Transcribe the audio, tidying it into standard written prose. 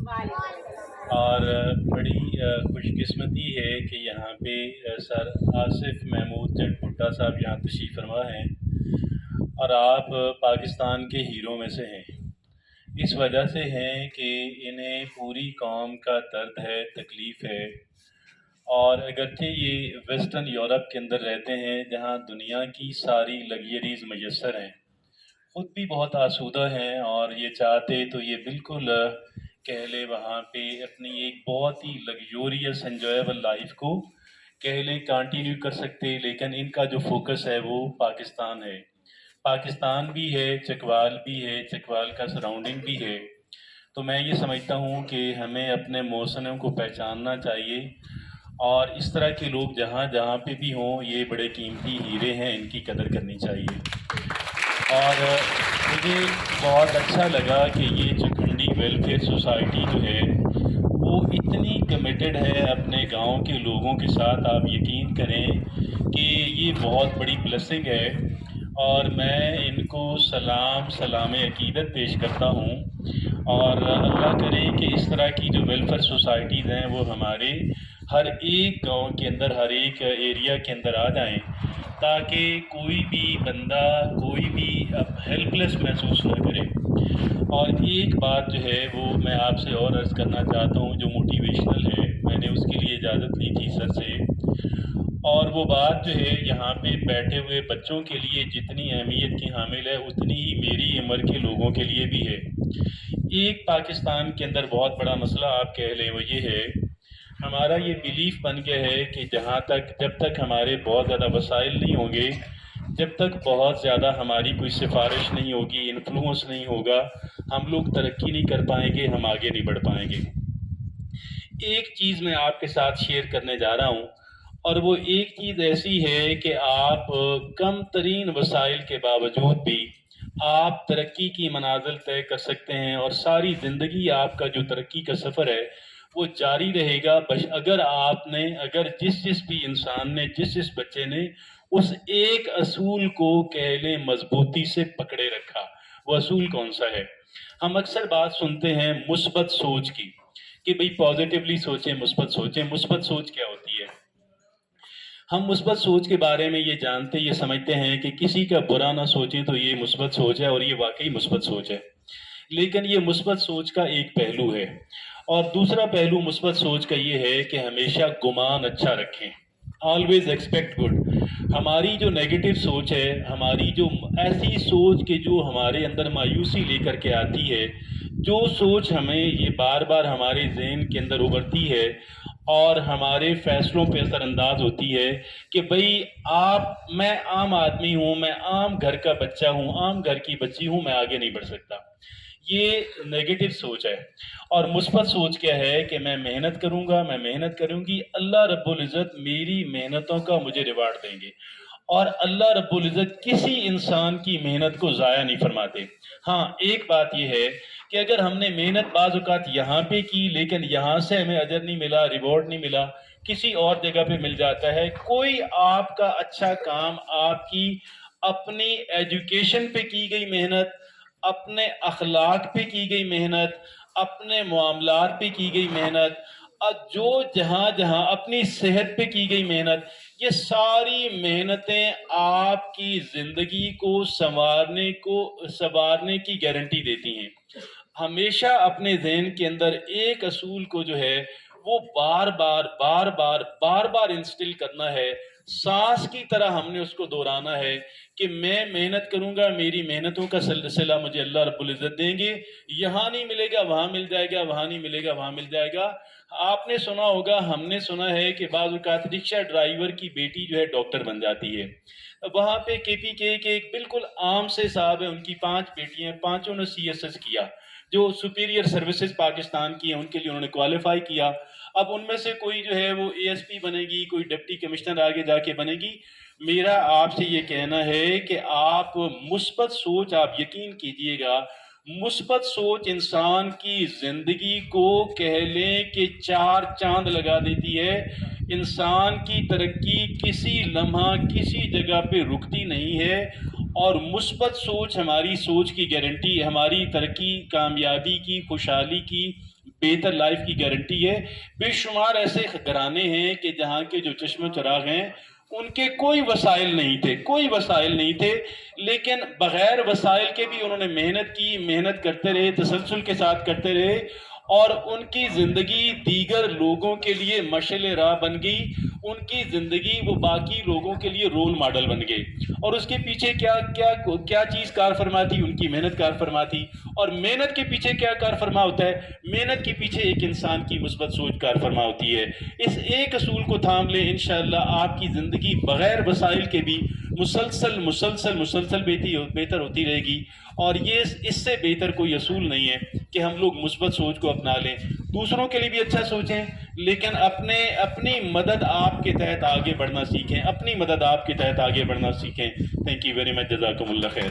اور بڑی خوش قسمتی ہے کہ یہاں پہ سر آصف محمود جٹ بھٹا صاحب یہاں تشریف فرما ہیں، اور آپ پاکستان کے ہیرو میں سے ہیں۔ اس وجہ سے ہیں کہ انہیں پوری قوم کا درد ہے، تکلیف ہے، اور اگرچہ یہ ویسٹرن یورپ کے اندر رہتے ہیں جہاں دنیا کی ساری لگژریز میسر ہیں، خود بھی بہت آسودہ ہیں، اور یہ چاہتے تو یہ بالکل کہہ لے وہاں پہ اپنی ایک بہت ہی لگژوریس انجوائبل لائف کو کہہ لے کنٹینیو کر سکتے، لیکن ان کا جو فوکس ہے وہ پاکستان ہے۔ پاکستان بھی ہے، چکوال بھی ہے، چکوال کا سراؤنڈنگ بھی ہے۔ تو میں یہ سمجھتا ہوں کہ ہمیں اپنے موسموں کو پہچاننا چاہیے، اور اس طرح کے لوگ جہاں جہاں پہ بھی ہوں یہ بڑے قیمتی ہیرے ہیں، ان کی قدر کرنی چاہیے۔ اور مجھے بہت اچھا لگا کہ یہ چکھنڈی ویلفیئر سوسائٹی جو ہے وہ اتنی کمیٹڈ ہے اپنے گاؤں کے لوگوں کے ساتھ۔ آپ یقین کریں کہ یہ بہت بڑی بلیسنگ ہے، اور میں ان کو سلام عقیدت پیش کرتا ہوں، اور اللہ کرے کہ اس طرح کی جو ویلفیئر سوسائٹیز ہیں وہ ہمارے ہر ایک گاؤں کے اندر، ہر ایک ایریا کے اندر آ جائیں، تاکہ کوئی بھی بندہ، کوئی بھی ہیلپ لیس محسوس نہ کرے۔ اور ایک بات جو ہے وہ میں آپ سے اور عرض کرنا چاہتا ہوں جو موٹیویشنل ہے، میں نے اس کے لیے اجازت لی تھی سر سے، اور وہ بات جو ہے یہاں پہ بیٹھے ہوئے بچوں کے لیے جتنی اہمیت کی حامل ہے اتنی ہی میری عمر کے لوگوں کے لیے بھی ہے۔ ایک پاکستان کے اندر بہت بڑا مسئلہ آپ کہہ لیں وہ یہ ہے، ہمارا یہ بیلیف بن گیا ہے کہ جب تک ہمارے بہت زیادہ وسائل نہیں ہوں گے، جب تک بہت زیادہ ہماری کوئی سفارش نہیں ہوگی، انفلوئنس نہیں ہوگا، ہم لوگ ترقی نہیں کر پائیں گے، ہم آگے نہیں بڑھ پائیں گے۔ ایک چیز میں آپ کے ساتھ شیئر کرنے جا رہا ہوں، اور وہ ایک چیز ایسی ہے کہ آپ کم ترین وسائل کے باوجود بھی آپ ترقی کی منازل طے کر سکتے ہیں، اور ساری زندگی آپ کا جو ترقی کا سفر ہے وہ جاری رہے گا، اگر جس بھی انسان نے، جس بچے نے اس ایک اصول کو کہہ لیں مضبوطی سے پکڑے رکھا۔ وہ اصول کون سا ہے؟ ہم اکثر بات سنتے ہیں مثبت سوچ کی، کہ بھئی پازیٹیولی سوچیں، مثبت سوچیں۔ مثبت سوچ کیا ہوتی ہے؟ ہم مثبت سوچ کے بارے میں یہ جانتے، یہ سمجھتے ہیں کہ کسی کا برا نہ سوچیں تو یہ مثبت سوچ ہے، اور یہ واقعی مثبت سوچ ہے۔ لیکن یہ مثبت سوچ کا ایک پہلو ہے، اور دوسرا پہلو مثبت سوچ کا یہ ہے کہ ہمیشہ گمان اچھا رکھیں، آلویز ایکسپیکٹ گڈ۔ ہماری جو نیگیٹو سوچ ہے، ہماری جو ایسی سوچ کہ جو ہمارے اندر مایوسی لے کر کے آتی ہے، جو سوچ ہمیں یہ بار بار ہمارے ذہن کے اندر ابھرتی ہے اور ہمارے فیصلوں پہ اثر انداز ہوتی ہے کہ بھئی میں عام آدمی ہوں، میں عام گھر کا بچہ ہوں، عام گھر کی بچی ہوں، میں آگے نہیں بڑھ سکتا۔ یہ نیگیٹو سوچ ہے۔ اور مثبت سوچ کیا ہے کہ میں محنت کروں گا، میں محنت کروں گی، اللہ رب العزت میری محنتوں کا مجھے ریوارڈ دیں گے، اور اللہ رب العزت کسی انسان کی محنت کو ضائع نہیں فرماتے۔ ہاں ایک بات یہ ہے کہ اگر ہم نے محنت بعض اوقات یہاں پہ کی لیکن یہاں سے ہمیں اجر نہیں ملا، ریوارڈ نہیں ملا، کسی اور جگہ پہ مل جاتا ہے۔ کوئی آپ کا اچھا کام، آپ کی اپنی ایجوکیشن پہ کی گئی محنت، اپنے اخلاق پہ کی گئی محنت، اپنے معاملات پہ کی گئی محنت، جو جہاں جہاں اپنی صحت پہ کی گئی محنت، یہ ساری محنتیں آپ کی زندگی کو سنوارنے کی گارنٹی دیتی ہیں۔ ہمیشہ اپنے ذہن کے اندر ایک اصول کو جو ہے وہ بار بار انسٹل کرنا ہے، سانس کی طرح ہم نے اس کو دہرانا ہے کہ میں محنت کروں گا، میری محنتوں کا سلسلہ مجھے اللہ رب العزت دیں گے، یہاں نہیں ملے گا وہاں مل جائے گا، وہاں نہیں ملے گا وہاں مل جائے گا۔ آپ نے سنا ہوگا، ہم نے سنا ہے کہ بعض اوقات رکشہ ڈرائیور کی بیٹی جو ہے ڈاکٹر بن جاتی ہے۔ وہاں پہ KPK کے ایک بالکل عام سے صاحب ہیں، ان کی 5 بیٹیاں، پانچوں نے CSS کیا، جو سپیریئر سروسز پاکستان کی ہیں ان کے لیے انہوں نے کوالیفائی کیا۔ اب ان میں سے کوئی جو ہے وہ ASP بنے گی، کوئی ڈپٹی کمشنر آگے جا کے بنے گی۔ میرا آپ سے یہ کہنا ہے کہ آپ مثبت سوچ، آپ یقین کیجئے گا، مثبت سوچ انسان کی زندگی کو کہہ لیں کہ 4 چاند لگا دیتی ہے۔ انسان کی ترقی کسی لمحہ کسی جگہ پہ رکتی نہیں ہے، اور مثبت سوچ ہماری سوچ کی گارنٹی، ہماری ترقی، کامیابی کی، خوشحالی کی بہتر لائف کی گارنٹی ہے۔ بے شمار ایسے گھرانے ہیں کہ جہاں کے جو چشم و چراغ ہیں ان کے کوئی وسائل نہیں تھے، لیکن بغیر وسائل کے بھی انہوں نے محنت کی، محنت کرتے رہے، تسلسل کے ساتھ کرتے رہے، اور ان کی زندگی دیگر لوگوں کے لیے مشعل راہ بن گئی، ان کی زندگی وہ باقی لوگوں کے لیے رول ماڈل بن گئے۔ اور اس کے پیچھے کیا چیز کار فرما تھی؟ ان کی محنت کار فرما تھی۔ اور محنت کے پیچھے کیا کار فرما ہوتا ہے؟ محنت کے پیچھے ایک انسان کی مثبت سوچ کار فرما ہوتی ہے۔ اس ایک اصول کو تھام لیں، انشاءاللہ آپ کی زندگی بغیر وسائل کے بھی مسلسل بہتر ہوتی رہے گی۔ اور یہ اس سے بہتر کوئی اصول نہیں ہے کہ ہم لوگ مثبت سوچ کو اپنا لیں، دوسروں کے لیے بھی اچھا سوچیں، لیکن اپنی مدد آپ کے تحت آگے بڑھنا سیکھیں، اپنی مدد آپ کے تحت آگے بڑھنا سیکھیں۔ تھینک یو ویری مچ، جزاکم اللہ خیر۔